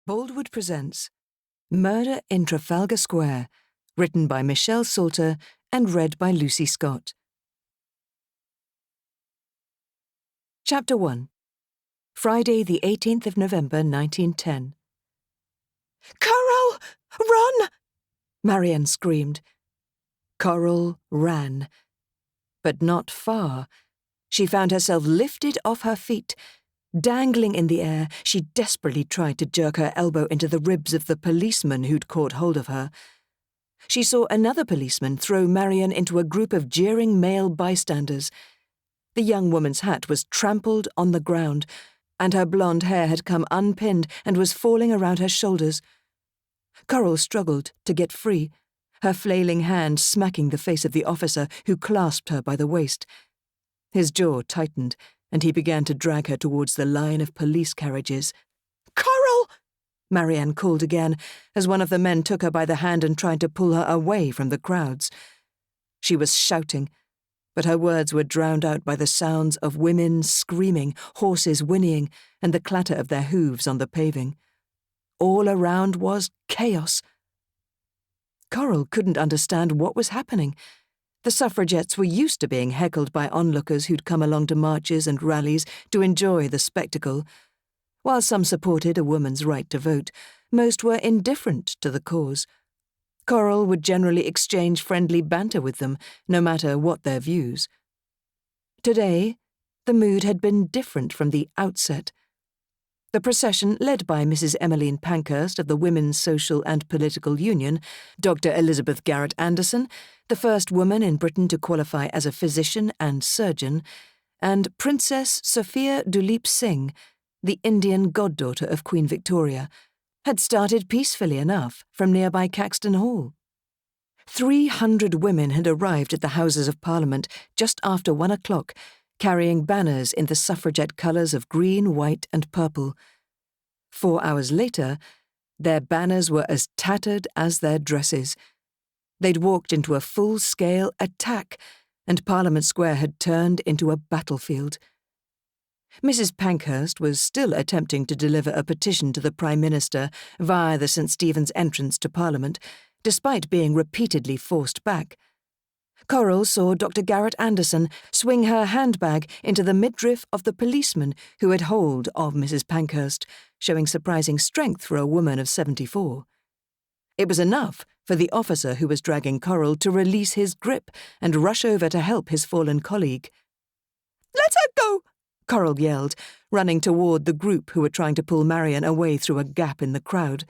Boldwood presents Murder in Trafalgar Square, written by Michelle Salter and read by Lucy Scott. Chapter 1. Friday, the 18th of November, 1910. "Coral! Run!" Marianne screamed. Coral ran. But not far. She found herself lifted off her feet. Dangling in the air, she desperately tried to jerk her elbow into the ribs of the policeman who'd caught hold of her. She saw another policeman throw Marianne into a group of jeering male bystanders. The young woman's hat was trampled on the ground, and her blonde hair had come unpinned and was falling around her shoulders. Coral struggled to get free, her flailing hand smacking the face of the officer who clasped her by the waist. His jaw tightened, and he began to drag her towards the line of police carriages. "Coral!" Marianne called again, as one of the men took her by the hand and tried to pull her away from the crowds. She was shouting, but her words were drowned out by the sounds of women screaming, horses whinnying, and the clatter of their hooves on the paving. All around was chaos. Coral couldn't understand what was happening. The suffragettes were used to being heckled by onlookers who'd come along to marches and rallies to enjoy the spectacle. While some supported a woman's right to vote, most were indifferent to the cause. Coral would generally exchange friendly banter with them, no matter what their views. Today, the mood had been different from the outset. The procession, led by Mrs. Emmeline Pankhurst of the Women's Social and Political Union, Dr. Elizabeth Garrett Anderson, the first woman in Britain to qualify as a physician and surgeon, and Princess Sophia Duleep Singh, the Indian goddaughter of Queen Victoria, had started peacefully enough from nearby Caxton Hall. 300 women had arrived at the Houses of Parliament just after 1 o'clock, carrying banners in the suffragette colours of green, white and purple. 4 hours later, their banners were as tattered as their dresses. They'd walked into a full-scale attack, and Parliament Square had turned into a battlefield. Mrs. Pankhurst was still attempting to deliver a petition to the Prime Minister via the St. Stephen's entrance to Parliament, despite being repeatedly forced back. Coral saw Dr. Garrett Anderson swing her handbag into the midriff of the policeman who had hold of Mrs. Pankhurst, showing surprising strength for a woman of 74. It was enough for the officer who was dragging Coral to release his grip and rush over to help his fallen colleague. "Let her go!" Coral yelled, running toward the group who were trying to pull Marianne away through a gap in the crowd.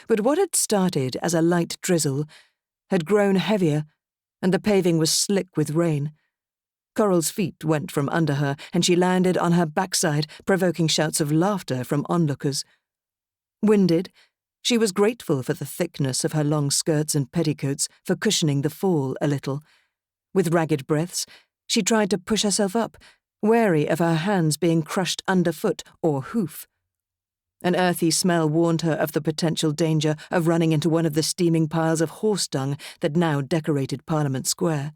But what had started as a light drizzle had grown heavier, and the paving was slick with rain. Coral's feet went from under her, and she landed on her backside, provoking shouts of laughter from onlookers. Winded, she was grateful for the thickness of her long skirts and petticoats for cushioning the fall a little. With ragged breaths, she tried to push herself up, wary of her hands being crushed underfoot or hoof. An earthy smell warned her of the potential danger of running into one of the steaming piles of horse dung that now decorated Parliament Square.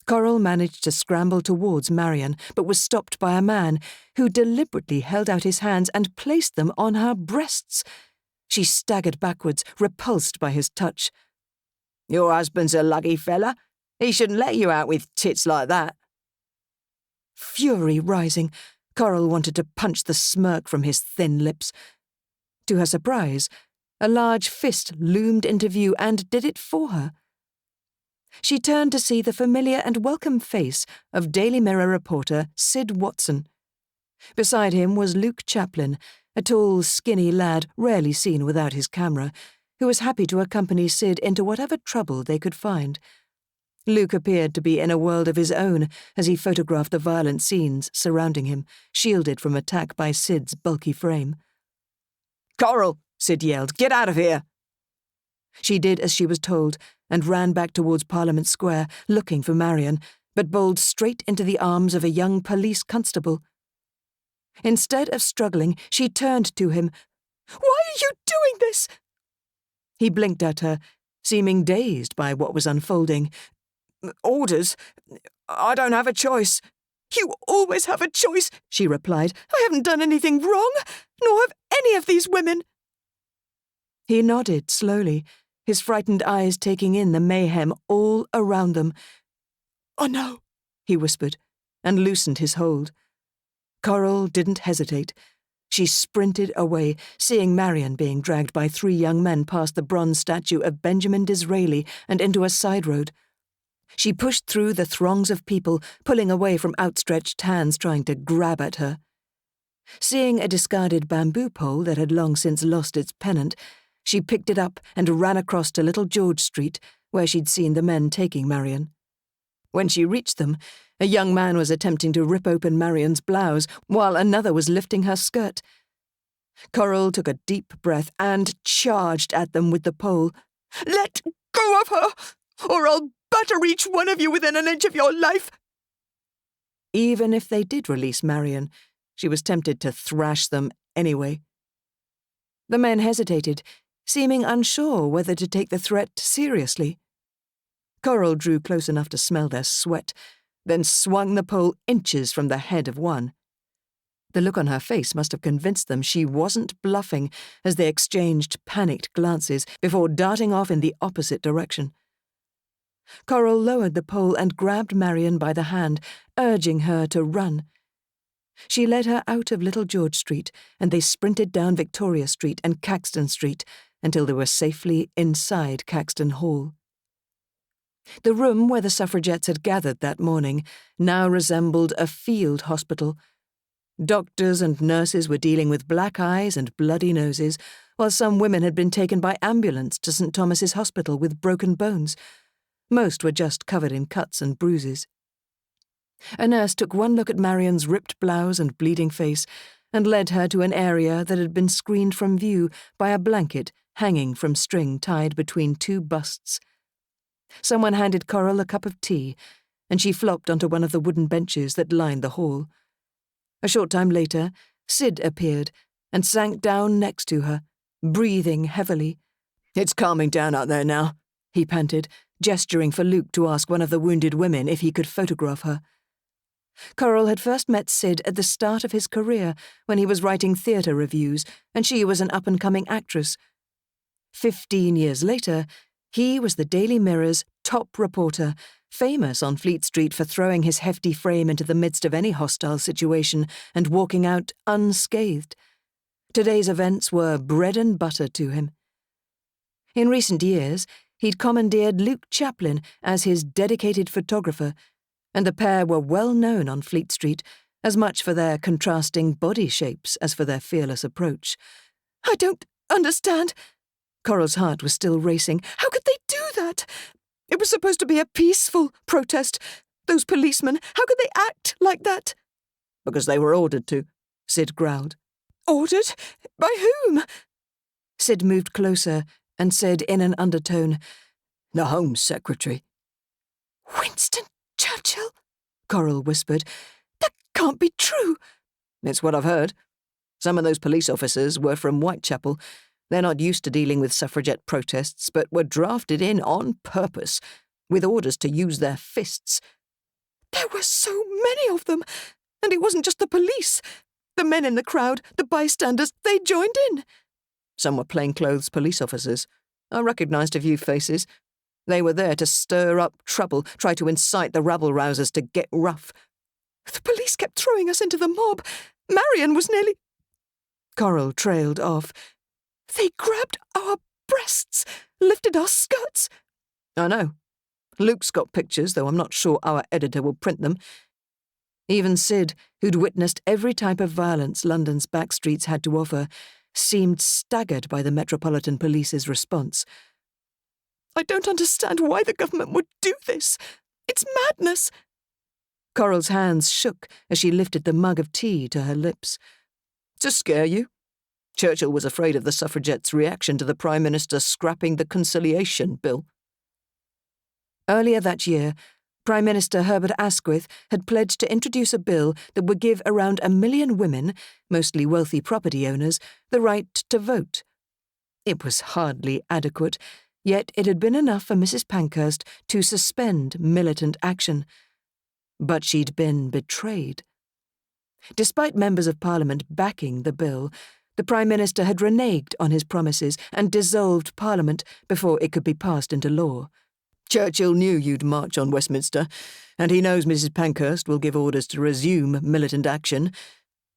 Coral managed to scramble towards Marianne, but was stopped by a man who deliberately held out his hands and placed them on her breasts. She staggered backwards, repulsed by his touch. "Your husband's a lucky fella. He shouldn't let you out with tits like that." Fury rising, Coral wanted to punch the smirk from his thin lips. To her surprise, a large fist loomed into view and did it for her. She turned to see the familiar and welcome face of Daily Mirror reporter Sid Watson. Beside him was Luke Chaplin, a tall, skinny lad rarely seen without his camera, who was happy to accompany Sid into whatever trouble they could find. Luke appeared to be in a world of his own as he photographed the violent scenes surrounding him, shielded from attack by Sid's bulky frame. "Coral," Sid yelled, "get out of here!" She did as she was told and ran back towards Parliament Square, looking for Marianne, but bowled straight into the arms of a young police constable. Instead of struggling, she turned to him. "Why are you doing this?" He blinked at her, seeming dazed by what was unfolding. "Orders? I don't have a choice," "You always have a choice," she replied. "I haven't done anything wrong, nor have any of these women." He nodded slowly, his frightened eyes taking in the mayhem all around them. "Oh no," he whispered, and loosened his hold. Coral didn't hesitate. She sprinted away, seeing Marion being dragged by 3 young men past the bronze statue of Benjamin Disraeli and into a side road. She pushed through the throngs of people, pulling away from outstretched hands trying to grab at her. Seeing a discarded bamboo pole that had long since lost its pennant, she picked it up and ran across to Little George Street, where she'd seen the men taking Marion. When she reached them, a young man was attempting to rip open Marion's blouse, while another was lifting her skirt. Coral took a deep breath and charged at them with the pole. "Let go of her, or I'll batter each one of you within an inch of your life." Even if they did release Marion, she was tempted to thrash them anyway. The men hesitated, seeming unsure whether to take the threat seriously. Coral drew close enough to smell their sweat, then swung the pole inches from the head of one. The look on her face must have convinced them she wasn't bluffing as they exchanged panicked glances before darting off in the opposite direction. Coral lowered the pole and grabbed Marion by the hand, urging her to run. She led her out of Little George Street, and they sprinted down Victoria Street and Caxton Street until they were safely inside Caxton Hall. The room where the suffragettes had gathered that morning now resembled a field hospital. Doctors and nurses were dealing with black eyes and bloody noses, while some women had been taken by ambulance to St. Thomas's Hospital with broken bones. Most were just covered in cuts and bruises. A nurse took one look at Marion's ripped blouse and bleeding face and led her to an area that had been screened from view by a blanket hanging from string tied between 2 busts. Someone handed Coral a cup of tea, and she flopped onto one of the wooden benches that lined the hall. A short time later, Sid appeared and sank down next to her, breathing heavily. "It's calming down out there now," he panted, gesturing for Luke to ask one of the wounded women if he could photograph her. Coral had first met Sid at the start of his career when he was writing theatre reviews and she was an up-and-coming actress. 15 years later, he was the Daily Mirror's top reporter, famous on Fleet Street for throwing his hefty frame into the midst of any hostile situation and walking out unscathed. Today's events were bread and butter to him. In recent years, he'd commandeered Luke Chaplin as his dedicated photographer, and the pair were well known on Fleet Street, as much for their contrasting body shapes as for their fearless approach. "I don't understand." Coral's heart was still racing. "How could they do that? It was supposed to be a peaceful protest. Those policemen, how could they act like that?" "Because they were ordered to," Sid growled. "Ordered? By whom?" Sid moved closer and said in an undertone, "The Home Secretary." "Winston Churchill?" Coral whispered. "That can't be true." "It's what I've heard. Some of those police officers were from Whitechapel. They're not used to dealing with suffragette protests, but were drafted in on purpose, with orders to use their fists." "There were so many of them, and it wasn't just the police. The men in the crowd, the bystanders, they joined in." "Some were plainclothes police officers. I recognised a few faces. They were there to stir up trouble, try to incite the rabble-rousers to get rough." "The police kept throwing us into the mob. Marion was nearly—" Coral trailed off. "They grabbed our breasts, lifted our skirts." "I know. Luke's got pictures, though I'm not sure our editor will print them." Even Sid, who'd witnessed every type of violence London's back streets had to offer, seemed staggered by the Metropolitan Police's response. "I don't understand why the government would do this. It's madness." Coral's hands shook as she lifted the mug of tea to her lips. "To scare you? Churchill was afraid of the suffragettes' reaction to the Prime Minister scrapping the Conciliation Bill." Earlier that year, Prime Minister Herbert Asquith had pledged to introduce a bill that would give around 1 million women, mostly wealthy property owners, the right to vote. It was hardly adequate, yet it had been enough for Mrs. Pankhurst to suspend militant action. But she'd been betrayed. Despite members of Parliament backing the bill, the Prime Minister had reneged on his promises and dissolved Parliament before it could be passed into law. Churchill knew you'd march on Westminster, and he knows Mrs. Pankhurst will give orders to resume militant action.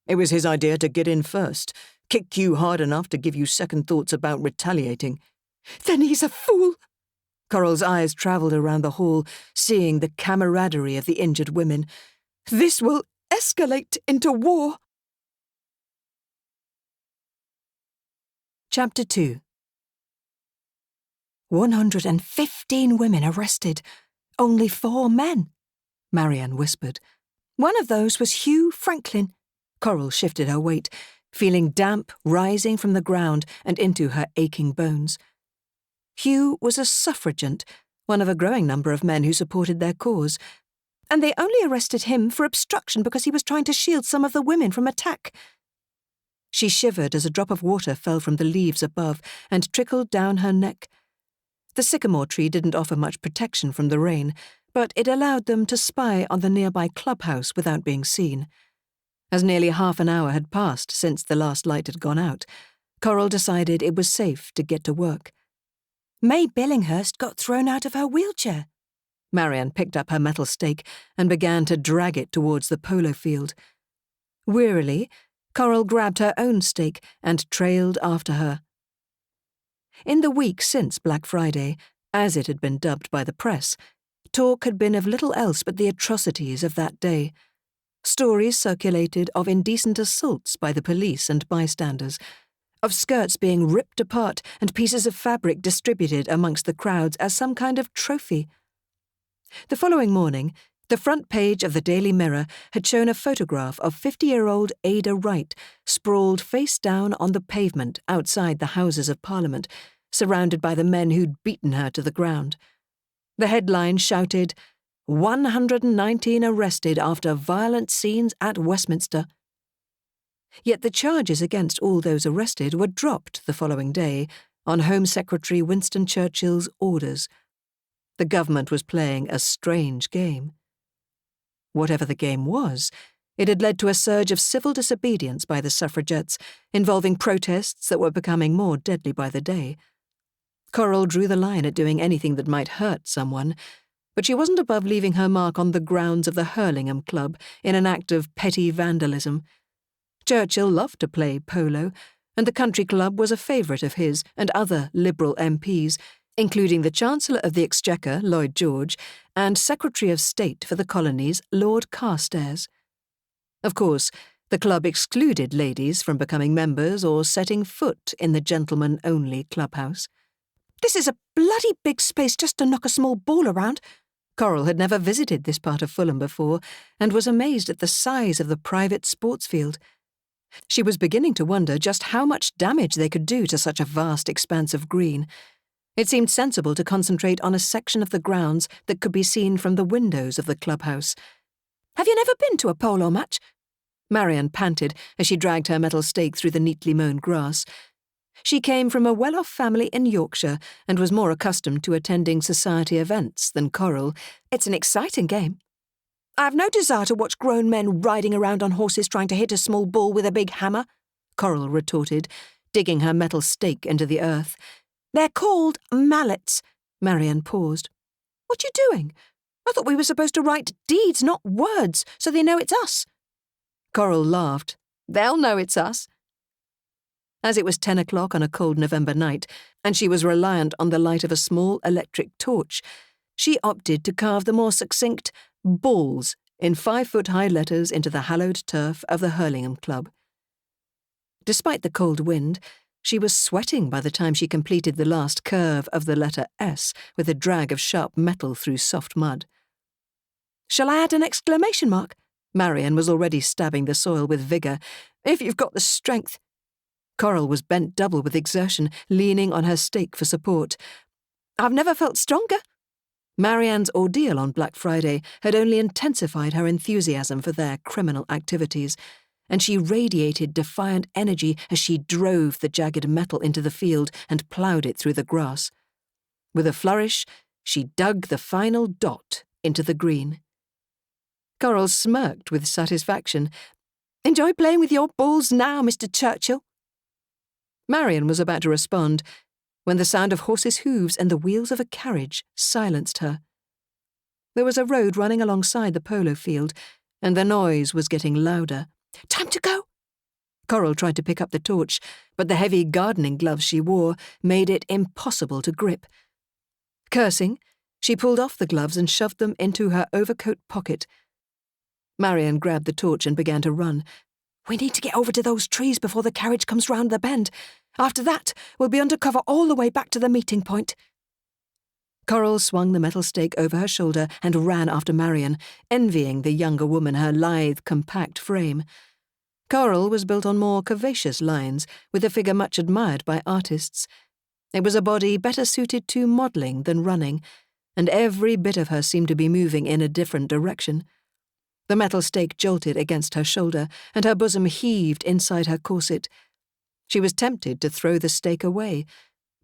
It was his idea to get in first, kick you hard enough to give you second thoughts about retaliating. Then he's a fool. Coral's eyes travelled around the hall, seeing the camaraderie of the injured women. This will escalate into war. Chapter 2. 115 women arrested. Only 4 men, Marianne whispered. One of those was Hugh Franklin. Coral shifted her weight, feeling damp rising from the ground and into her aching bones. Hugh was a suffragette, one of a growing number of men who supported their cause, and they only arrested him for obstruction because he was trying to shield some of the women from attack. She shivered as a drop of water fell from the leaves above and trickled down her neck. The sycamore tree didn't offer much protection from the rain, but it allowed them to spy on the nearby clubhouse without being seen. As nearly half an hour had passed since the last light had gone out, Coral decided it was safe to get to work. May Billinghurst got thrown out of her wheelchair. Marianne picked up her metal stake and began to drag it towards the polo field. Wearily, Coral grabbed her own stake and trailed after her. In the week since Black Friday, as it had been dubbed by the press, talk had been of little else but the atrocities of that day. Stories circulated of indecent assaults by the police and bystanders, of skirts being ripped apart and pieces of fabric distributed amongst the crowds as some kind of trophy. The following morning, the front page of the Daily Mirror had shown a photograph of 50-year-old Ada Wright sprawled face down on the pavement outside the Houses of Parliament, surrounded by the men who'd beaten her to the ground. The headline shouted, 119 arrested after violent scenes at Westminster. Yet the charges against all those arrested were dropped the following day on Home Secretary Winston Churchill's orders. The government was playing a strange game. Whatever the game was, it had led to a surge of civil disobedience by the suffragettes, involving protests that were becoming more deadly by the day. Coral drew the line at doing anything that might hurt someone, but she wasn't above leaving her mark on the grounds of the Hurlingham Club in an act of petty vandalism. Churchill loved to play polo, and the country club was a favourite of his and other Liberal MPs, including the Chancellor of the Exchequer, Lloyd George, and Secretary of State for the Colonies, Lord Carstairs. Of course, the club excluded ladies from becoming members or setting foot in the gentlemen-only clubhouse. This is a bloody big space just to knock a small ball around. Coral had never visited this part of Fulham before and was amazed at the size of the private sports field. She was beginning to wonder just how much damage they could do to such a vast expanse of green. It seemed sensible to concentrate on a section of the grounds that could be seen from the windows of the clubhouse. Have you never been to a polo match? Marianne panted as she dragged her metal stake through the neatly mown grass. She came from a well-off family in Yorkshire and was more accustomed to attending society events than Coral. It's an exciting game. I have no desire to watch grown men riding around on horses trying to hit a small ball with a big hammer, Coral retorted, digging her metal stake into the earth. They're called mallets. Marianne paused. What are you doing? I thought we were supposed to write deeds, not words, so they know it's us. Coral laughed. They'll know it's us. As it was 10 o'clock on a cold November night, and she was reliant on the light of a small electric torch, she opted to carve the more succinct balls in 5-foot-high letters into the hallowed turf of the Hurlingham Club. Despite the cold wind, she was sweating by the time she completed the last curve of the letter S with a drag of sharp metal through soft mud. Shall I add an exclamation mark? Marianne was already stabbing the soil with vigour. If you've got the strength. Coral was bent double with exertion, leaning on her stake for support. I've never felt stronger. Marianne's ordeal on Black Friday had only intensified her enthusiasm for their criminal activities, and she radiated defiant energy as she drove the jagged metal into the field and ploughed it through the grass. With a flourish, she dug the final dot into the green. Coral smirked with satisfaction. "Enjoy playing with your balls now, Mr. Churchill." Marian was about to respond when the sound of horses' hooves and the wheels of a carriage silenced her. There was a road running alongside the polo field, and the noise was getting louder. "Time to go!" Coral tried to pick up the torch, but the heavy gardening gloves she wore made it impossible to grip. Cursing, she pulled off the gloves and shoved them into her overcoat pocket. Marian grabbed the torch and began to run. "We need to get over to those trees before the carriage comes round the bend. After that, we'll be under cover all the way back to the meeting point." Coral swung the metal stake over her shoulder and ran after Marian, envying the younger woman her lithe, compact frame. Coral was built on more curvaceous lines, with a figure much admired by artists. It was a body better suited to modelling than running, and every bit of her seemed to be moving in a different direction. The metal stake jolted against her shoulder, and her bosom heaved inside her corset. She was tempted to throw the stake away,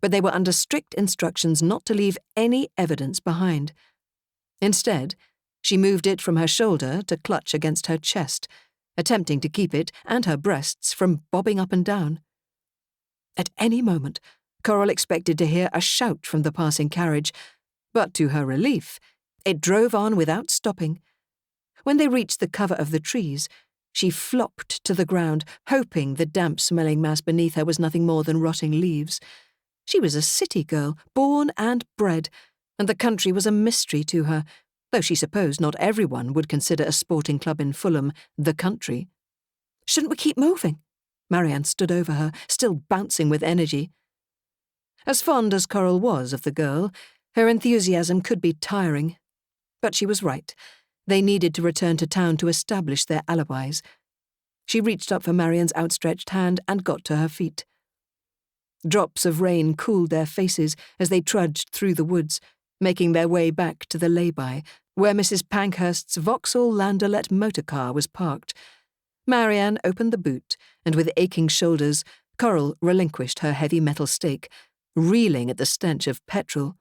but they were under strict instructions not to leave any evidence behind. Instead, she moved it from her shoulder to clutch against her chest, attempting to keep it and her breasts from bobbing up and down. At any moment, Coral expected to hear a shout from the passing carriage, but to her relief, it drove on without stopping. When they reached the cover of the trees, she flopped to the ground, hoping the damp-smelling mass beneath her was nothing more than rotting leaves. She was a city girl, born and bred, and the country was a mystery to her, though she supposed not everyone would consider a sporting club in Fulham the country. "Shouldn't we keep moving?" Marian stood over her, still bouncing with energy. As fond as Coral was of the girl, her enthusiasm could be tiring. But she was right. They needed to return to town to establish their alibis. She reached up for Marian's outstretched hand and got to her feet. Drops of rain cooled their faces as they trudged through the woods, making their way back to the lay-by, where Mrs. Pankhurst's Vauxhall Landaulet motor car was parked. Marian opened the boot, and with aching shoulders, Coral relinquished her heavy metal stake, reeling at the stench of petrol.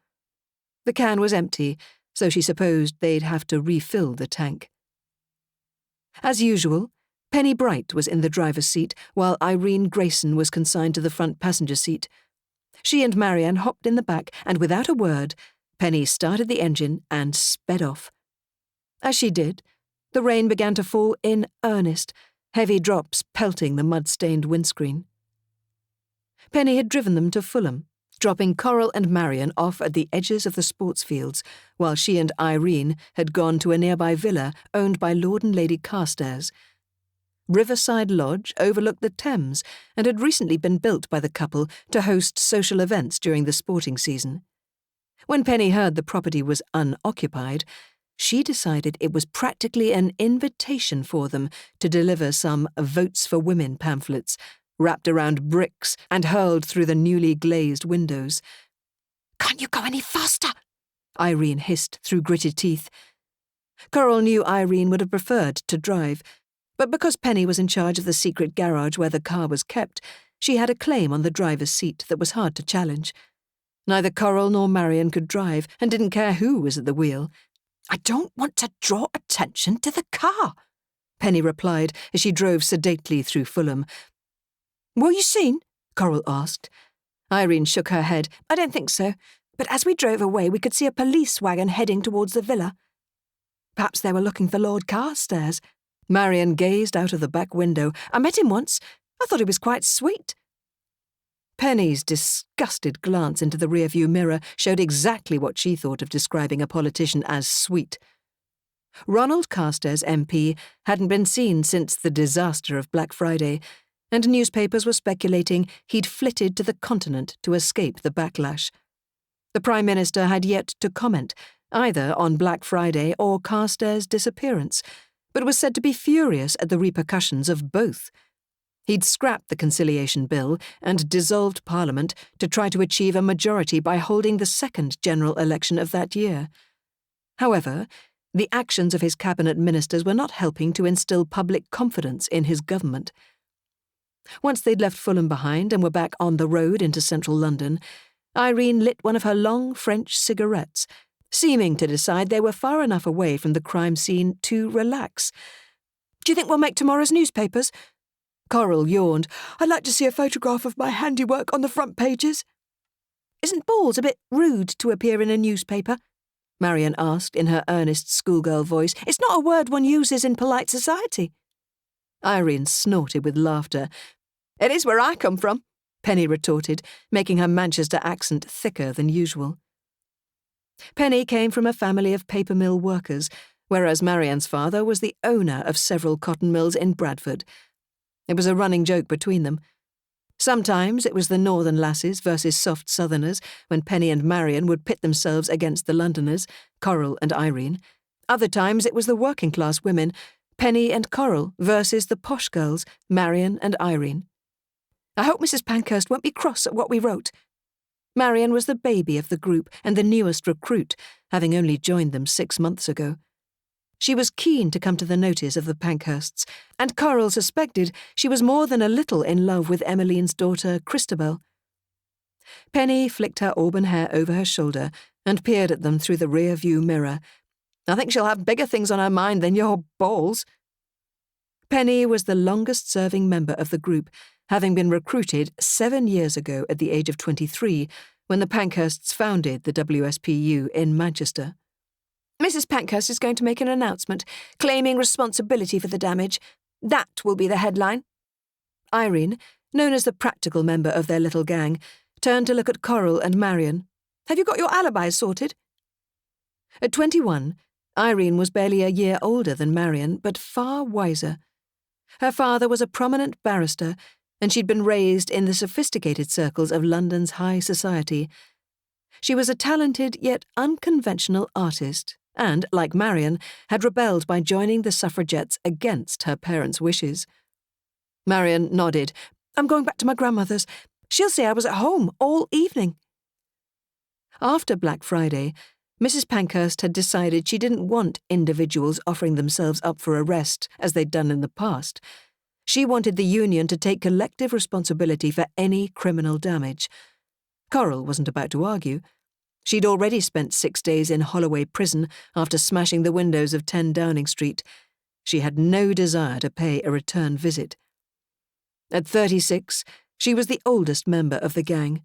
The can was empty, so she supposed they'd have to refill the tank. As usual, Penny Bright was in the driver's seat, while Irene Grayson was consigned to the front passenger seat. She and Marian hopped in the back, and without a word, Penny started the engine and sped off. As she did, the rain began to fall in earnest, heavy drops pelting the mud-stained windscreen. Penny had driven them to Fulham, dropping Coral and Marian off at the edges of the sports fields, while she and Irene had gone to a nearby villa owned by Lord and Lady Carstairs. Riverside Lodge overlooked the Thames and had recently been built by the couple to host social events during the sporting season. When Penny heard the property was unoccupied, she decided it was practically an invitation for them to deliver some Votes for Women pamphlets, wrapped around bricks and hurled through the newly glazed windows. "Can't you go any faster?" Irene hissed through gritted teeth. Coral knew Irene would have preferred to drive, but because Penny was in charge of the secret garage where the car was kept, she had a claim on the driver's seat that was hard to challenge. Neither Coral nor Marian could drive and didn't care who was at the wheel. "I don't want to draw attention to the car," Penny replied as she drove sedately through Fulham. "Were you seen?" Coral asked. Irene shook her head. "I don't think so, but as we drove away we could see a police wagon heading towards the villa. Perhaps they were looking for Lord Carstairs." Marian gazed out of the back window. "I met him once. I thought he was quite sweet." Penny's disgusted glance into the rearview mirror showed exactly what she thought of describing a politician as sweet. Ronald Carstairs MP hadn't been seen since the disaster of Black Friday, and newspapers were speculating he'd flitted to the continent to escape the backlash. The Prime Minister had yet to comment, either on Black Friday or Carstairs' disappearance, but was said to be furious at the repercussions of both. He'd scrapped the conciliation bill and dissolved Parliament to try to achieve a majority by holding the second general election of that year. However, the actions of his cabinet ministers were not helping to instill public confidence in his government. Once they'd left Fulham behind and were back on the road into central London, Irene lit one of her long French cigarettes seeming to decide they were far enough away from the crime scene to relax. "Do you think we'll make tomorrow's newspapers?" Coral yawned. "I'd like to see a photograph of my handiwork on the front pages." "Isn't balls a bit rude to appear in a newspaper?" Marian asked in her earnest schoolgirl voice. "It's not a word one uses in polite society." Irene snorted with laughter. "It is where I come from," Penny retorted, making her Manchester accent thicker than usual. Penny came from a family of paper mill workers, whereas Marian's father was the owner of several cotton mills in Bradford. It was a running joke between them. Sometimes it was the northern lasses versus soft southerners, when Penny and Marian would pit themselves against the Londoners, Coral and Irene. Other times it was the working-class women, Penny and Coral, versus the posh girls, Marian and Irene. "I hope Mrs. Pankhurst won't be cross at what we wrote." Marian was the baby of the group and the newest recruit, having only joined them 6 months ago. She was keen to come to the notice of the Pankhursts, and Coral suspected she was more than a little in love with Emmeline's daughter, Christabel. Penny flicked her auburn hair over her shoulder and peered at them through the rear-view mirror. "I think she'll have bigger things on her mind than your balls." Penny was the longest-serving member of the group, having been recruited 7 years ago at the age of 23, when the Pankhursts founded the WSPU in Manchester. "Mrs. Pankhurst is going to make an announcement, claiming responsibility for the damage. That will be the headline." Irene, known as the practical member of their little gang, turned to look at Coral and Marian. "Have you got your alibis sorted?" At 21, Irene was barely a year older than Marian, but far wiser. Her father was a prominent barrister, and she'd been raised in the sophisticated circles of London's high society. She was a talented yet unconventional artist, and, like Marian, had rebelled by joining the suffragettes against her parents' wishes. Marian nodded. "I'm going back to my grandmother's. She'll say I was at home all evening." After Black Friday, Mrs. Pankhurst had decided she didn't want individuals offering themselves up for arrest, as they'd done in the past. She wanted the union to take collective responsibility for any criminal damage. Coral wasn't about to argue. She'd already spent 6 days in Holloway Prison after smashing the windows of 10 Downing Street. She had no desire to pay a return visit. At 36, she was the oldest member of the gang.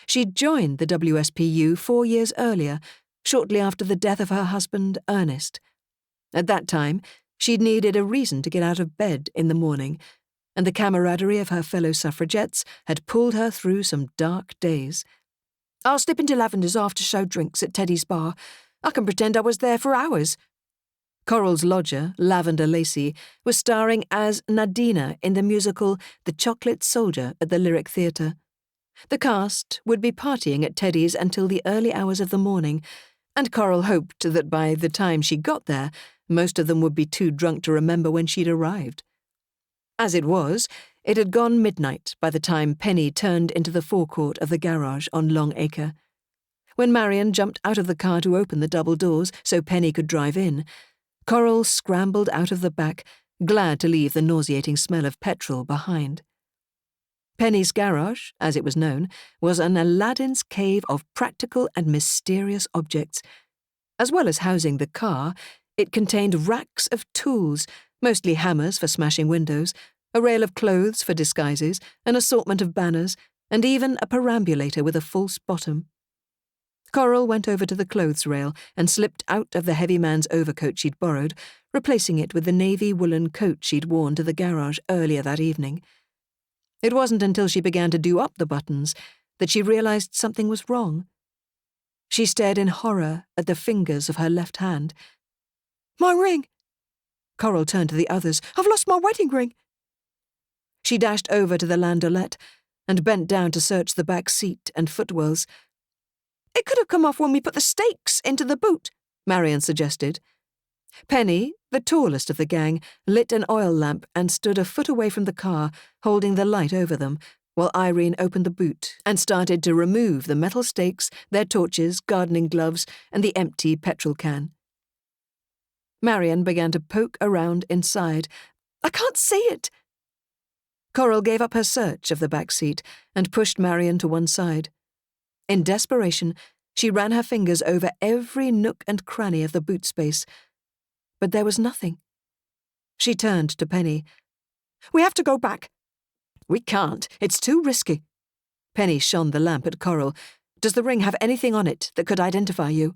She'd joined the WSPU 4 years earlier, shortly after the death of her husband, Ernest. At that time, she'd needed a reason to get out of bed in the morning, and the camaraderie of her fellow suffragettes had pulled her through some dark days. "I'll slip into Lavender's after-show drinks at Teddy's bar. I can pretend I was there for hours." Coral's lodger, Lavender Lacey, was starring as Nadina in the musical The Chocolate Soldier at the Lyric Theatre. The cast would be partying at Teddy's until the early hours of the morning, and Coral hoped that by the time she got there, most of them would be too drunk to remember when she'd arrived. As it was, it had gone midnight by the time Penny turned into the forecourt of the garage on Long Acre. When Marian jumped out of the car to open the double doors so Penny could drive in, Coral scrambled out of the back, glad to leave the nauseating smell of petrol behind. Penny's garage, as it was known, was an Aladdin's cave of practical and mysterious objects. As well as housing the car, it contained racks of tools, mostly hammers for smashing windows, a rail of clothes for disguises, an assortment of banners, and even a perambulator with a false bottom. Coral went over to the clothes rail and slipped out of the heavy man's overcoat she'd borrowed, replacing it with the navy woolen coat she'd worn to the garage earlier that evening. It wasn't until she began to do up the buttons that she realized something was wrong. She stared in horror at the fingers of her left hand. "My ring!" Coral turned to the others. "I've lost my wedding ring!" She dashed over to the landaulet and bent down to search the back seat and footwells. "It could have come off when we put the stakes into the boot," Marian suggested. Penny, the tallest of the gang, lit an oil lamp and stood a foot away from the car, holding the light over them, while Irene opened the boot and started to remove the metal stakes, their torches, gardening gloves, and the empty petrol can. Marian began to poke around inside. "I can't see it." Coral gave up her search of the back seat and pushed Marian to one side. In desperation, She ran her fingers over every nook and cranny of the boot space, but there was nothing. She turned to Penny. "We have to go back." "We can't. It's too risky." Penny shone the lamp at Coral. "Does the ring have anything on it that could identify you?"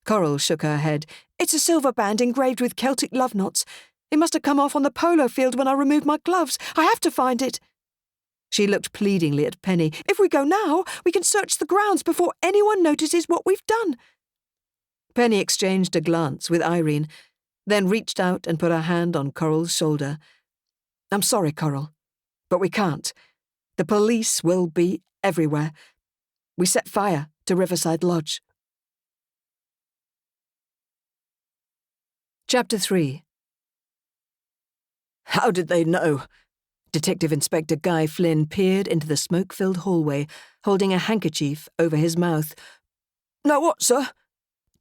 Coral shook her head. "It's a silver band engraved with Celtic love knots. It must have come off on the polo field when I removed my gloves. I have to find it." She looked pleadingly at Penny. "If we go now, we can search the grounds before anyone notices what we've done." Penny exchanged a glance with Irene, then reached out and put her hand on Coral's shoulder. "I'm sorry, Coral, but we can't. The police will be everywhere. We set fire to Riverside Lodge." Chapter 3. "How did they know?" Detective Inspector Guy Flynn peered into the smoke-filled hallway, holding a handkerchief over his mouth. "No what, sir?"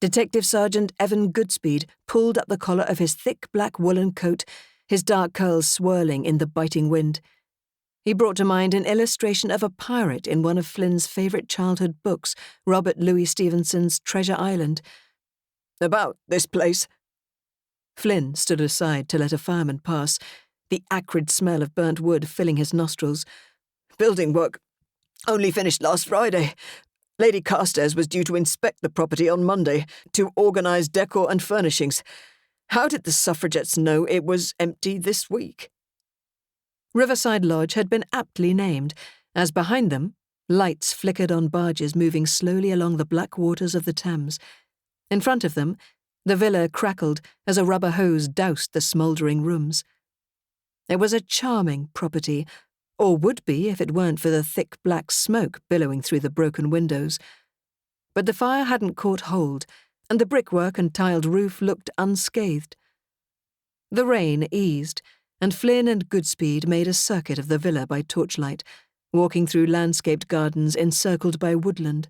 Detective Sergeant Evan Goodspeed pulled up the collar of his thick black woolen coat, his dark curls swirling in the biting wind. He brought to mind an illustration of a pirate in one of Flynn's favourite childhood books, Robert Louis Stevenson's Treasure Island. "About this place." Flynn stood aside to let a fireman pass, the acrid smell of burnt wood filling his nostrils. "Building work only finished last Friday. Lady Carstairs was due to inspect the property on Monday to organise decor and furnishings. How did the suffragettes know it was empty this week?" Riverside Lodge had been aptly named, as behind them, lights flickered on barges moving slowly along the black waters of the Thames. In front of them, the villa crackled as a rubber hose doused the smouldering rooms. It was a charming property, or would be if it weren't for the thick black smoke billowing through the broken windows. But the fire hadn't caught hold, and the brickwork and tiled roof looked unscathed. The rain eased, and Flynn and Goodspeed made a circuit of the villa by torchlight, walking through landscaped gardens encircled by woodland.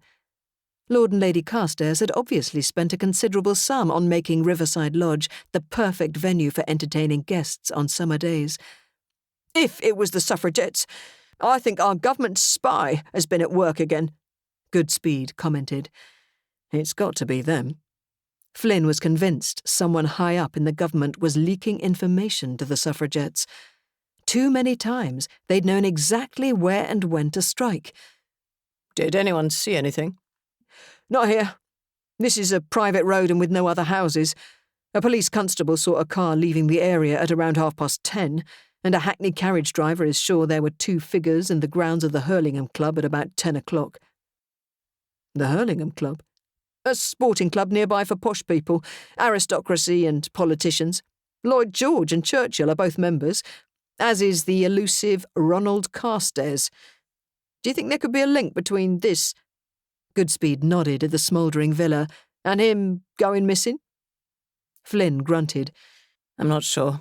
Lord and Lady Carstairs had obviously spent a considerable sum on making Riverside Lodge the perfect venue for entertaining guests on summer days. "If it was the suffragettes, I think our government spy has been at work again," Goodspeed commented. "It's got to be them." Flynn was convinced someone high up in the government was leaking information to the suffragettes. Too many times they'd known exactly where and when to strike. "Did anyone see anything?" "Not here. This is a private road and with no other houses. A police constable saw a car leaving the area at around 10:30, and a hackney carriage driver is sure there were 2 figures in the grounds of the Hurlingham Club at about 10 o'clock. "The Hurlingham Club?" "A sporting club nearby for posh people, aristocracy and politicians. Lloyd George and Churchill are both members, as is the elusive Ronald Carstairs. Do you think there could be a link between this—" Goodspeed nodded at the smouldering villa, "and him going missing?" Flynn grunted. "I'm not sure.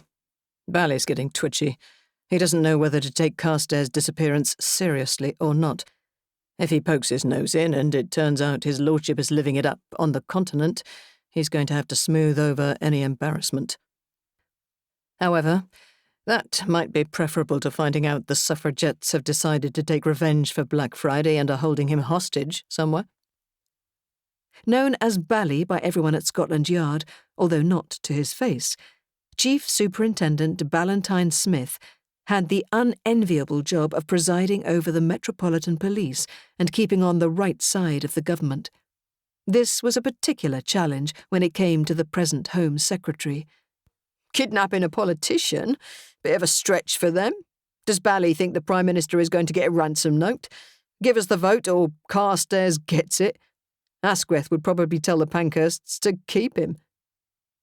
Bally's getting twitchy. He doesn't know whether to take Carstairs' disappearance seriously or not. If he pokes his nose in and it turns out his lordship is living it up on the continent, he's going to have to smooth over any embarrassment. However, that might be preferable to finding out the suffragettes have decided to take revenge for Black Friday and are holding him hostage somewhere." Known as Bally by everyone at Scotland Yard, although not to his face, Chief Superintendent Ballantyne Smith had the unenviable job of presiding over the Metropolitan Police and keeping on the right side of the government. This was a particular challenge when it came to the present Home Secretary. "Kidnapping a politician? Bit of a stretch for them. Does Bally think the Prime Minister is going to get a ransom note? Give us the vote or Carstairs gets it. Asquith would probably tell the Pankhursts to keep him."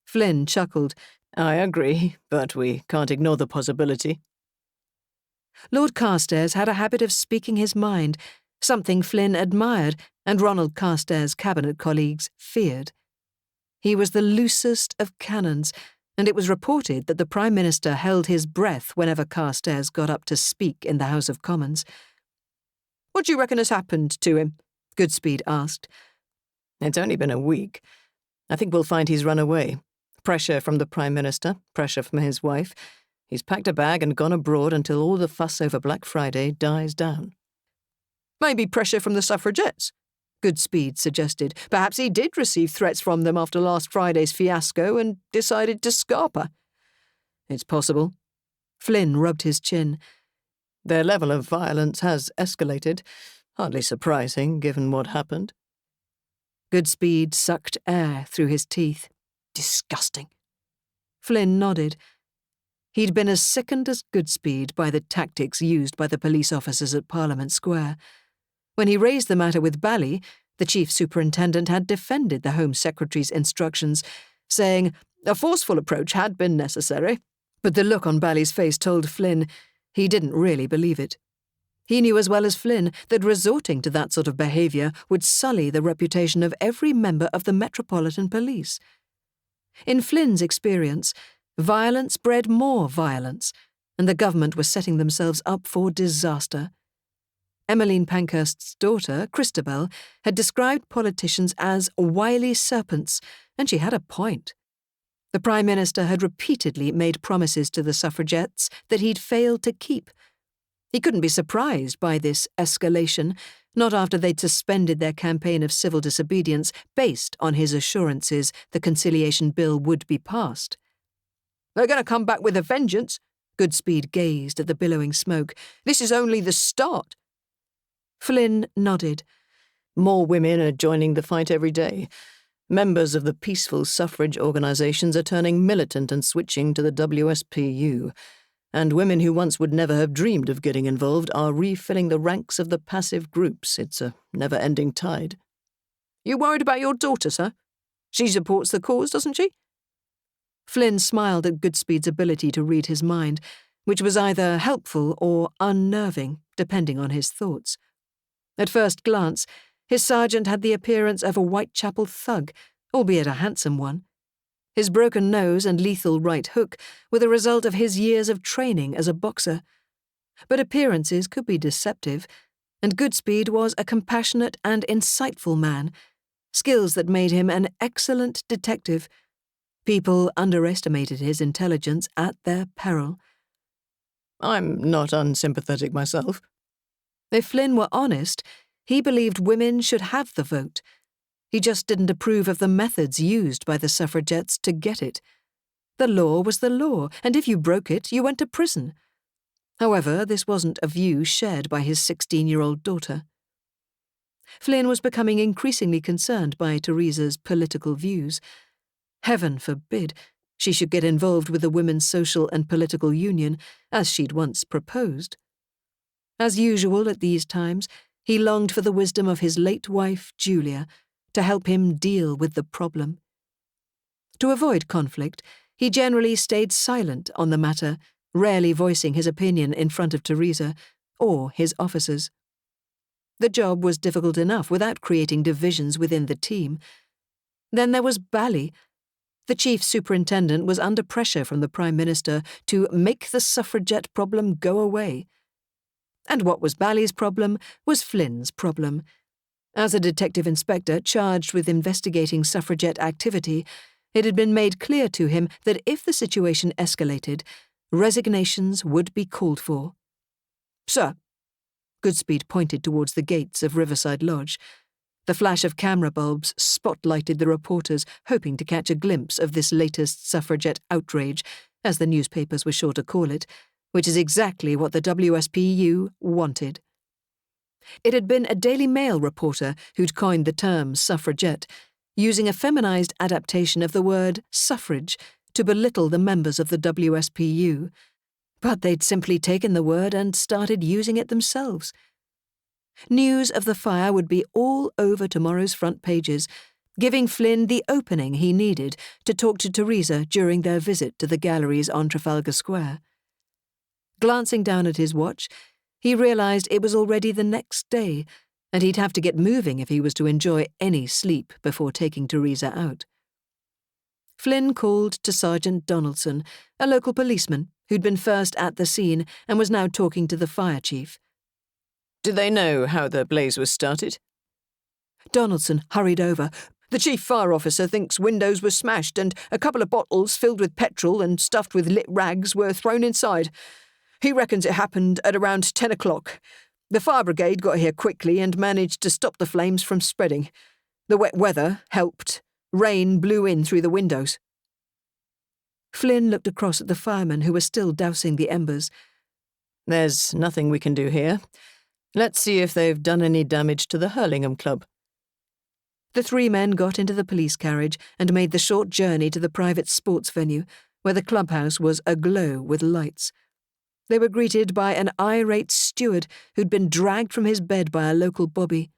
Flynn chuckled. "I agree, but we can't ignore the possibility." Lord Carstairs had a habit of speaking his mind, something Flynn admired and Ronald Carstairs' cabinet colleagues feared. He was the loosest of cannons, and it was reported that the Prime Minister held his breath whenever Carstairs got up to speak in the House of Commons. "What do you reckon has happened to him?" Goodspeed asked. "It's only been a week. I think we'll find he's run away. Pressure from the Prime Minister, pressure from his wife. He's packed a bag and gone abroad until all the fuss over Black Friday dies down." "Maybe pressure from the suffragettes," Goodspeed suggested. Perhaps he did receive threats from them after last Friday's fiasco and decided to scarper. It's possible. Flynn rubbed his chin. Their level of violence has escalated. Hardly surprising, given what happened. Goodspeed sucked air through his teeth. Disgusting. Flynn nodded. He'd been as sickened as Goodspeed by the tactics used by the police officers at Parliament Square. When he raised the matter with Bally, the chief superintendent had defended the Home Secretary's instructions, saying a forceful approach had been necessary. But the look on Bally's face told Flynn he didn't really believe it. He knew as well as Flynn that resorting to that sort of behaviour would sully the reputation of every member of the Metropolitan Police. In Flynn's experience, violence bred more violence, and the government was setting themselves up for disaster. Emmeline Pankhurst's daughter, Christabel, had described politicians as wily serpents, and she had a point. The Prime Minister had repeatedly made promises to the suffragettes that he'd failed to keep. He couldn't be surprised by this escalation, not after they'd suspended their campaign of civil disobedience based on his assurances the Conciliation Bill would be passed. They're going to come back with a vengeance. Goodspeed gazed at the billowing smoke. This is only the start. Flynn nodded. More women are joining the fight every day. Members of the peaceful suffrage organisations are turning militant and switching to the WSPU. And women who once would never have dreamed of getting involved are refilling the ranks of the passive groups. It's a never-ending tide. You worried about your daughter, sir? She supports the cause, doesn't she? Flynn smiled at Goodspeed's ability to read his mind, which was either helpful or unnerving, depending on his thoughts. At first glance, his sergeant had the appearance of a Whitechapel thug, albeit a handsome one. His broken nose and lethal right hook were the result of his years of training as a boxer. But appearances could be deceptive, and Goodspeed was a compassionate and insightful man, skills that made him an excellent detective. People underestimated his intelligence at their peril. I'm not unsympathetic myself. If Flynn were honest, he believed women should have the vote. He just didn't approve of the methods used by the suffragettes to get it. The law was the law, and if you broke it, you went to prison. However, this wasn't a view shared by his 16-year-old daughter. Flynn was becoming increasingly concerned by Teresa's political views. Heaven forbid she should get involved with the Women's Social and Political Union, as she'd once proposed. As usual at these times, he longed for the wisdom of his late wife, Julia, to help him deal with the problem. To avoid conflict, he generally stayed silent on the matter, rarely voicing his opinion in front of Teresa or his officers. The job was difficult enough without creating divisions within the team. Then there was Bally. The chief superintendent was under pressure from the Prime Minister to make the suffragette problem go away. And what was Bally's problem was Flynn's problem. As a detective inspector charged with investigating suffragette activity, it had been made clear to him that if the situation escalated, resignations would be called for. Sir, Goodspeed pointed towards the gates of Riverside Lodge. The flash of camera bulbs spotlighted the reporters, hoping to catch a glimpse of this latest suffragette outrage, as the newspapers were sure to call it, which is exactly what the WSPU wanted. It had been a Daily Mail reporter who'd coined the term suffragette, using a feminized adaptation of the word suffrage to belittle the members of the WSPU. But they'd simply taken the word and started using it themselves. News of the fire would be all over tomorrow's front pages, giving Flynn the opening he needed to talk to Teresa during their visit to the galleries on Trafalgar Square. Glancing down at his watch, he realized it was already the next day, and he'd have to get moving if he was to enjoy any sleep before taking Teresa out. Flynn called to Sergeant Donaldson, a local policeman who'd been first at the scene and was now talking to the fire chief. Did they know how the blaze was started? Donaldson hurried over. The chief fire officer thinks windows were smashed and a couple of bottles filled with petrol and stuffed with lit rags were thrown inside. He reckons it happened at around 10 o'clock. The fire brigade got here quickly and managed to stop the flames from spreading. The wet weather helped. Rain blew in through the windows." Flynn looked across at the firemen who were still dousing the embers. "There's nothing we can do here. Let's see if they've done any damage to the Hurlingham Club." The three men got into the police carriage and made the short journey to the private sports venue, where the clubhouse was aglow with lights. They were greeted by an irate steward who'd been dragged from his bed by a local bobby.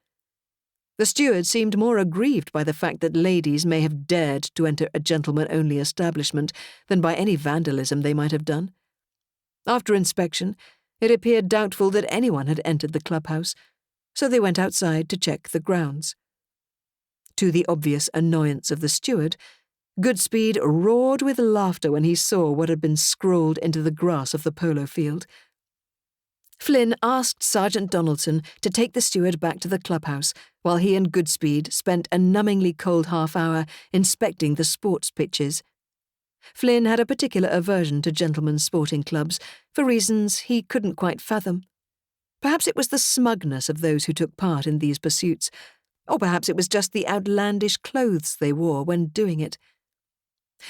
The steward seemed more aggrieved by the fact that ladies may have dared to enter a gentleman-only establishment than by any vandalism they might have done. After inspection, it appeared doubtful that anyone had entered the clubhouse, so they went outside to check the grounds. To the obvious annoyance of the steward, Goodspeed roared with laughter when he saw what had been scrawled into the grass of the polo field. Flynn asked Sergeant Donaldson to take the steward back to the clubhouse, while he and Goodspeed spent a numbingly cold half-hour inspecting the sports pitches. Flynn had a particular aversion to gentlemen's sporting clubs, for reasons he couldn't quite fathom. Perhaps it was the smugness of those who took part in these pursuits, or perhaps it was just the outlandish clothes they wore when doing it.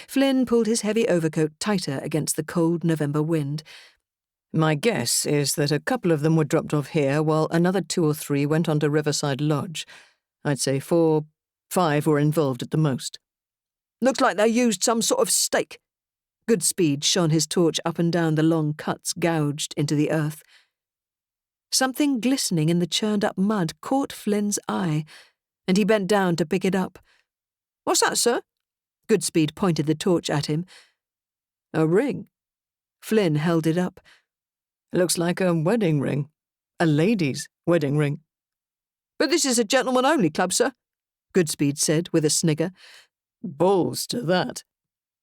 Flynn pulled his heavy overcoat tighter against the cold November wind. "My guess is that a couple of them were dropped off here while another 2 or 3 went on to Riverside Lodge. I'd say 4, 5 were involved at the most." "Looks like they used some sort of stake." Goodspeed shone his torch up and down the long cuts gouged into the earth. Something glistening in the churned-up mud caught Flynn's eye, and he bent down to pick it up. "What's that, sir?" Goodspeed pointed the torch at him. "A ring." Flynn held it up. "Looks like a wedding ring. A lady's wedding ring." "But this is a gentleman-only club, sir," Goodspeed said with a snigger. "Balls to that,"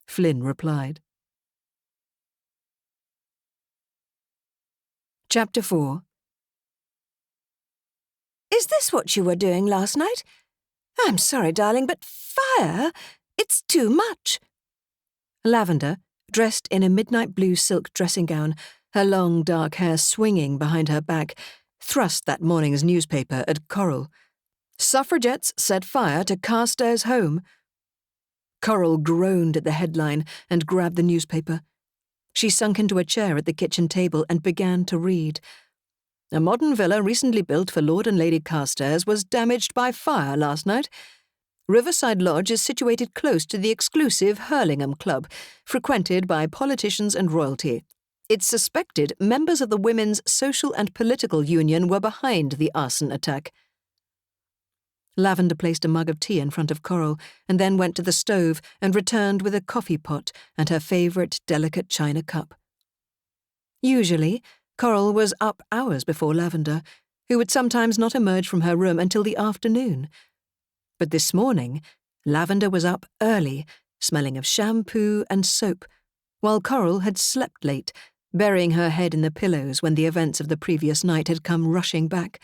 Flynn replied. Chapter 4. "Is this what you were doing last night? I'm sorry, darling, but fire? It's too much." Lavender, dressed in a midnight blue silk dressing gown, her long dark hair swinging behind her back, thrust that morning's newspaper at Coral. "Suffragettes set fire to Carstairs' home." Coral groaned at the headline and grabbed the newspaper. She sunk into a chair at the kitchen table and began to read. "A modern villa recently built for Lord and Lady Carstairs was damaged by fire last night. Riverside Lodge is situated close to the exclusive Hurlingham Club, frequented by politicians and royalty. It's suspected members of the Women's Social and Political Union were behind the arson attack." Lavender placed a mug of tea in front of Coral and then went to the stove and returned with a coffee pot and her favourite delicate china cup. Usually, Coral was up hours before Lavender, who would sometimes not emerge from her room until the afternoon. But this morning, Lavender was up early, smelling of shampoo and soap, while Coral had slept late, burying her head in the pillows when the events of the previous night had come rushing back.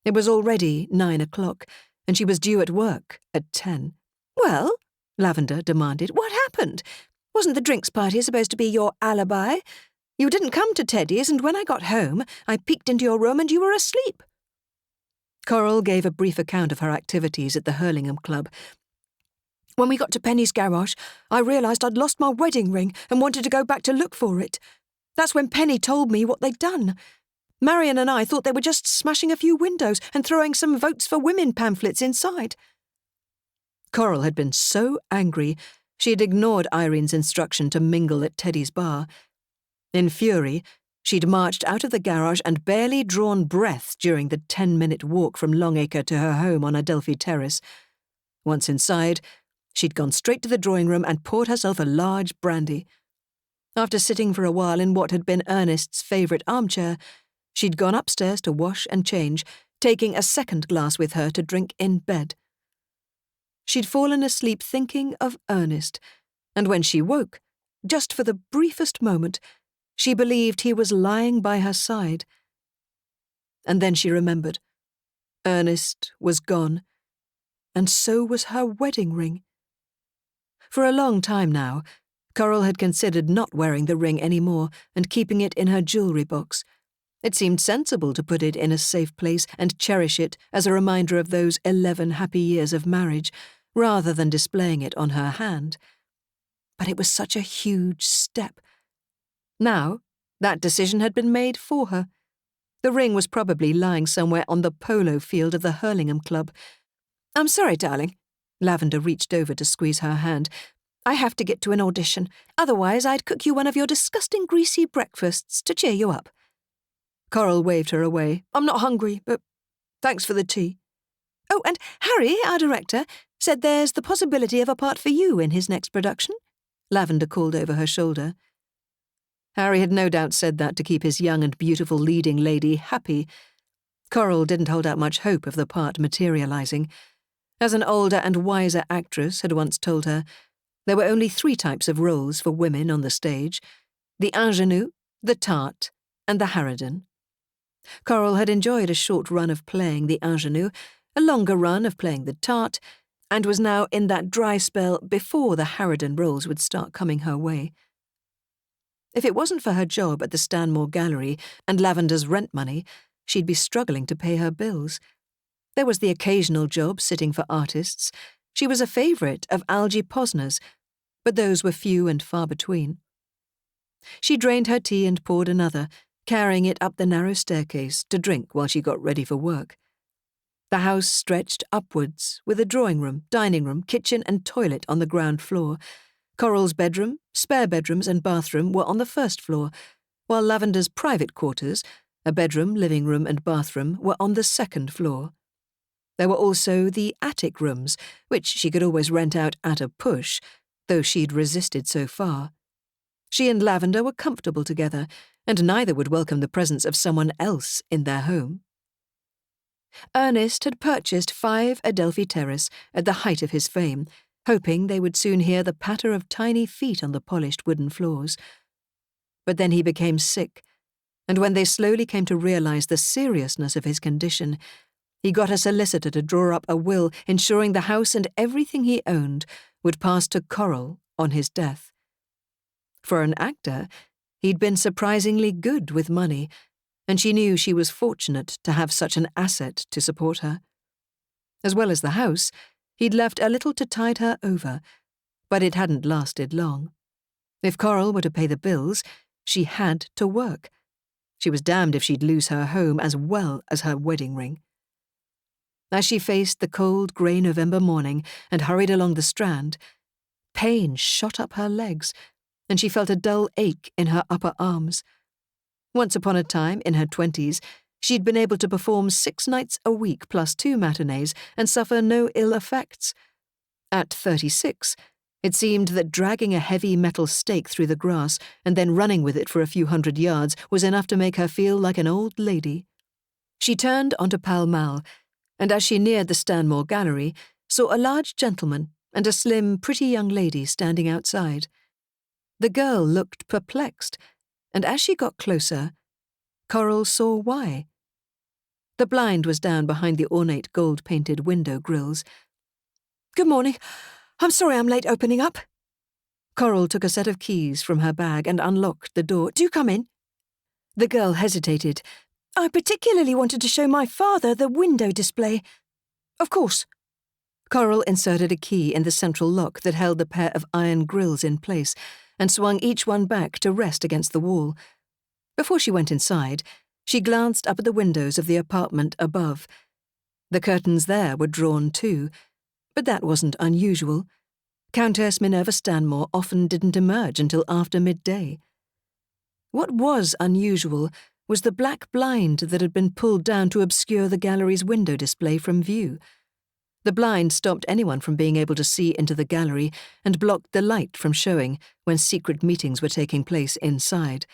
It was already 9 o'clock, and she was due at work at 10. "Well," Lavender demanded, "what happened? Wasn't the drinks party supposed to be your alibi? You didn't come to Teddy's, and when I got home, I peeked into your room and you were asleep." Coral gave a brief account of her activities at the Hurlingham Club. "When we got to Penny's garage, I realised I'd lost my wedding ring and wanted to go back to look for it. That's when Penny told me what they'd done. Marion and I thought they were just smashing a few windows and throwing some Votes for Women pamphlets inside." Coral had been so angry she had ignored Irene's instruction to mingle at Teddy's bar. In fury, she'd marched out of the garage and barely drawn breath during the 10-minute walk from Longacre to her home on Adelphi Terrace. Once inside, she'd gone straight to the drawing room and poured herself a large brandy. After sitting for a while in what had been Ernest's favourite armchair, she'd gone upstairs to wash and change, taking a second glass with her to drink in bed. She'd fallen asleep thinking of Ernest, and when she woke, just for the briefest moment, she believed he was lying by her side. And then she remembered. Ernest was gone, and so was her wedding ring. For a long time now, Coral had considered not wearing the ring any more and keeping it in her jewellery box. It seemed sensible to put it in a safe place and cherish it as a reminder of those 11 happy years of marriage, rather than displaying it on her hand. But it was such a huge step. Now, that decision had been made for her. The ring was probably lying somewhere on the polo field of the Hurlingham Club. "I'm sorry, darling." Lavender reached over to squeeze her hand. "I have to get to an audition. Otherwise, I'd cook you one of your disgusting greasy breakfasts to cheer you up." Coral waved her away. "I'm not hungry, but thanks for the tea." "Oh, and Harry, our director, said there's the possibility of a part for you in his next production," Lavender called over her shoulder. Harry had no doubt said that to keep his young and beautiful leading lady happy. Coral didn't hold out much hope of the part materializing. As an older and wiser actress had once told her, there were only 3 types of roles for women on the stage: the ingénue, the tart, and the harridan. Coral had enjoyed a short run of playing the ingénue, a longer run of playing the tart, and was now in that dry spell before the harridan roles would start coming her way. If it wasn't for her job at the Stanmore Gallery and Lavender's rent money, she'd be struggling to pay her bills. There was the occasional job sitting for artists. She was a favourite of Algy Posner's, but those were few and far between. She drained her tea and poured another, carrying it up the narrow staircase to drink while she got ready for work. The house stretched upwards, with a drawing room, dining room, kitchen and toilet on the ground floor. Coral's bedroom, spare bedrooms and bathroom were on the first floor, while Lavender's private quarters, a bedroom, living room and bathroom, were on the second floor. There were also the attic rooms, which she could always rent out at a push, though she'd resisted so far. She and Lavender were comfortable together, and neither would welcome the presence of someone else in their home. Ernest had purchased 5 Adelphi Terrace at the height of his fame, hoping they would soon hear the patter of tiny feet on the polished wooden floors. But then he became sick, and when they slowly came to realize the seriousness of his condition, he got a solicitor to draw up a will ensuring the house and everything he owned would pass to Coral on his death. For an actor, he'd been surprisingly good with money, and she knew she was fortunate to have such an asset to support her. As well as the house, he'd left a little to tide her over, but it hadn't lasted long. If Coral were to pay the bills, she had to work. She was damned if she'd lose her home as well as her wedding ring. As she faced the cold, grey November morning and hurried along the Strand, pain shot up her legs, and she felt a dull ache in her upper arms. Once upon a time, in her 20s, she'd been able to perform 6 nights a week plus 2 matinees and suffer no ill effects. At 36, it seemed that dragging a heavy metal stake through the grass and then running with it for a few hundred yards was enough to make her feel like an old lady. She turned onto Pall Mall, and as she neared the Stanmore Gallery, saw a large gentleman and a slim, pretty young lady standing outside. The girl looked perplexed, and as she got closer, Coral saw why. The blind was down behind the ornate gold-painted window grilles. "Good morning. I'm sorry I'm late opening up." Coral took a set of keys from her bag and unlocked the door. "Do come in." The girl hesitated. "I particularly wanted to show my father the window display." "Of course." Coral inserted a key in the central lock that held the pair of iron grilles in place and swung each one back to rest against the wall. Before she went inside, she glanced up at the windows of the apartment above. The curtains there were drawn too, but that wasn't unusual. Countess Minerva Stanmore often didn't emerge until after midday. What was unusual was the black blind that had been pulled down to obscure the gallery's window display from view. The blind stopped anyone from being able to see into the gallery and blocked the light from showing when secret meetings were taking place inside.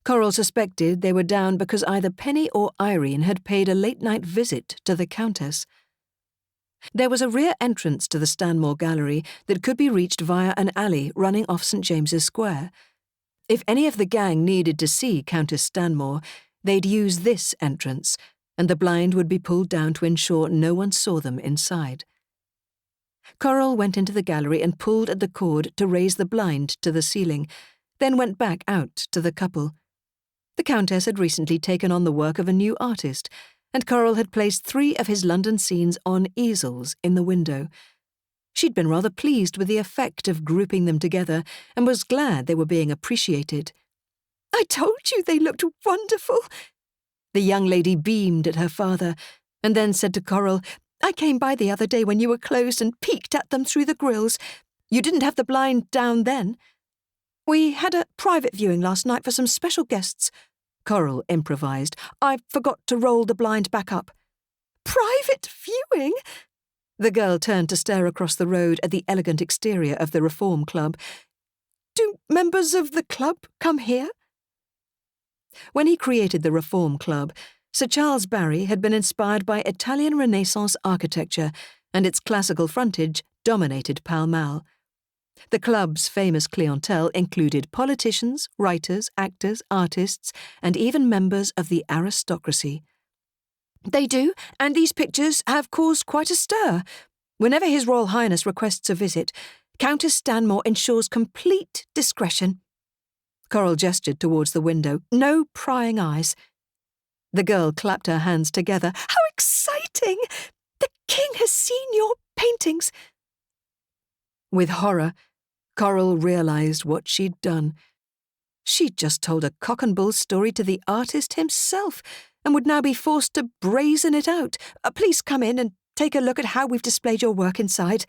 Coral suspected they were down because either Penny or Irene had paid a late-night visit to the Countess. There was a rear entrance to the Stanmore Gallery that could be reached via an alley running off St. James's Square. If any of the gang needed to see Countess Stanmore, they'd use this entrance, and the blind would be pulled down to ensure no one saw them inside. Coral went into the gallery and pulled at the cord to raise the blind to the ceiling, then went back out to the couple. The Countess had recently taken on the work of a new artist, and Coral had placed 3 of his London scenes on easels in the window. She'd been rather pleased with the effect of grouping them together and was glad they were being appreciated. "I told you they looked wonderful." The young lady beamed at her father and then said to Coral, "I came by the other day when you were closed and peeked at them through the grills. You didn't have the blind down then." "We had a private viewing last night for some special guests," Coral improvised. "I forgot to roll the blind back up." "Private viewing?" The girl turned to stare across the road at the elegant exterior of the Reform Club. "Do members of the club come here?" When he created the Reform Club, Sir Charles Barry had been inspired by Italian Renaissance architecture, and its classical frontage dominated Pall Mall. The club's famous clientele included politicians, writers, actors, artists, and even members of the aristocracy. "They do, and these pictures have caused quite a stir. Whenever His Royal Highness requests a visit, Countess Stanmore ensures complete discretion." Coral gestured towards the window. "No prying eyes." The girl clapped her hands together. "How exciting! The King has seen your paintings." With horror, Coral realised what she'd done. She'd just told a cock and bull story to the artist himself and would now be forced to brazen it out. "Please come in and take a look at how we've displayed your work inside."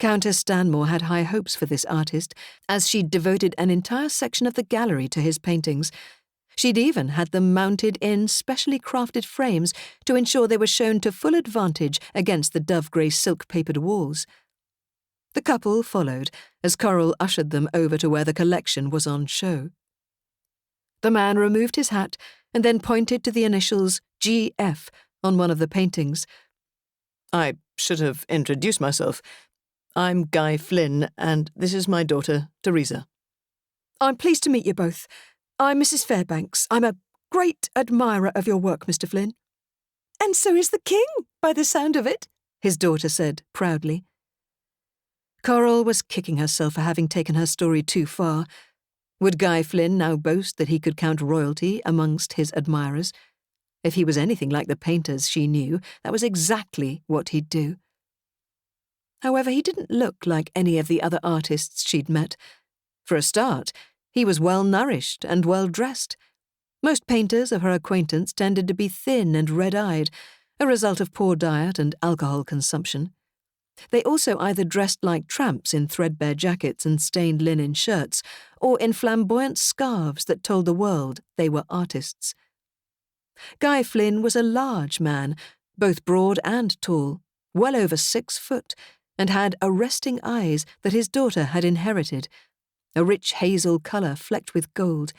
Countess Stanmore had high hopes for this artist, as she'd devoted an entire section of the gallery to his paintings. She'd even had them mounted in specially crafted frames to ensure they were shown to full advantage against the dove-grey silk-papered walls. The couple followed as Coral ushered them over to where the collection was on show. The man removed his hat and then pointed to the initials GF on one of the paintings. "I should have introduced myself. I'm Guy Flynn, and this is my daughter, Teresa." "I'm pleased to meet you both. I'm Mrs. Fairbanks. I'm a great admirer of your work, Mr. Flynn." "And so is the King, by the sound of it," his daughter said proudly. Coral was kicking herself for having taken her story too far. Would Guy Flynn now boast that he could count royalty amongst his admirers? If he was anything like the painters she knew, that was exactly what he'd do. However, he didn't look like any of the other artists she'd met. For a start, he was well-nourished and well-dressed. Most painters of her acquaintance tended to be thin and red-eyed, a result of poor diet and alcohol consumption. They also either dressed like tramps in threadbare jackets and stained linen shirts, or in flamboyant scarves that told the world they were artists. Guy Flynn was a large man, both broad and tall, well over 6 foot, and had arresting eyes that his daughter had inherited, a rich hazel colour flecked with gold.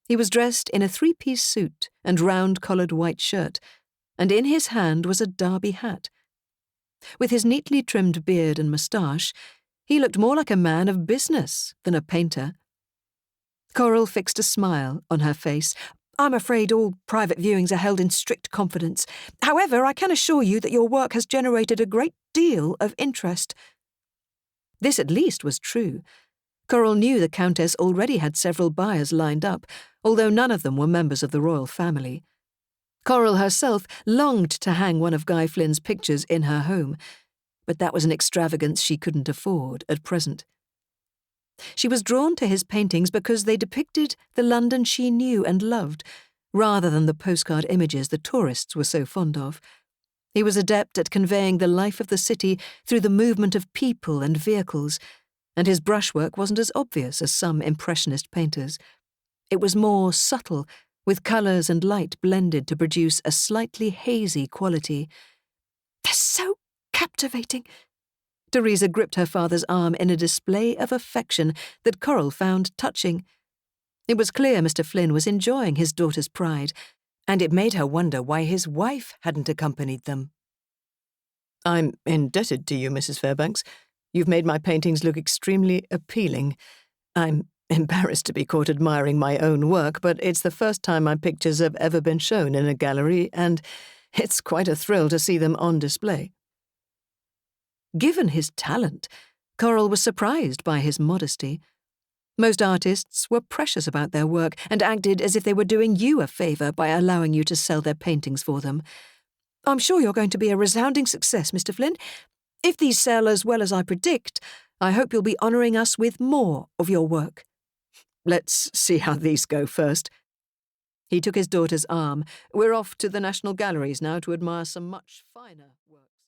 He was dressed in a 3-piece suit and round-collared white shirt, and in his hand was a derby hat. With his neatly trimmed beard and moustache, he looked more like a man of business than a painter. Coral fixed a smile on her face. "I'm afraid all private viewings are held in strict confidence. However, I can assure you that your work has generated a great deal of interest." This at least was true. Coral knew the Countess already had several buyers lined up, although none of them were members of the royal family. Coral herself longed to hang one of Guy Flynn's pictures in her home, but that was an extravagance she couldn't afford at present. She was drawn to his paintings because they depicted the London she knew and loved, rather than the postcard images the tourists were so fond of. He was adept at conveying the life of the city through the movement of people and vehicles, and his brushwork wasn't as obvious as some impressionist painters. It was more subtle, with colours and light blended to produce a slightly hazy quality. "They're so captivating." Teresa gripped her father's arm in a display of affection that Coral found touching. It was clear Mr. Flynn was enjoying his daughter's pride, and it made her wonder why his wife hadn't accompanied them. "I'm indebted to you, Mrs. Fairbanks. You've made my paintings look extremely appealing. I'm embarrassed to be caught admiring my own work, but it's the first time my pictures have ever been shown in a gallery, and it's quite a thrill to see them on display." Given his talent, Coral was surprised by his modesty. Most artists were precious about their work and acted as if they were doing you a favour by allowing you to sell their paintings for them. I'm sure you're going to be a resounding success, Mr. Flynn. If these sell as well as I predict, I hope you'll be honouring us with more of your work. Let's see how these go first. He took his daughter's arm. We're off to the National Galleries now to admire some much finer works.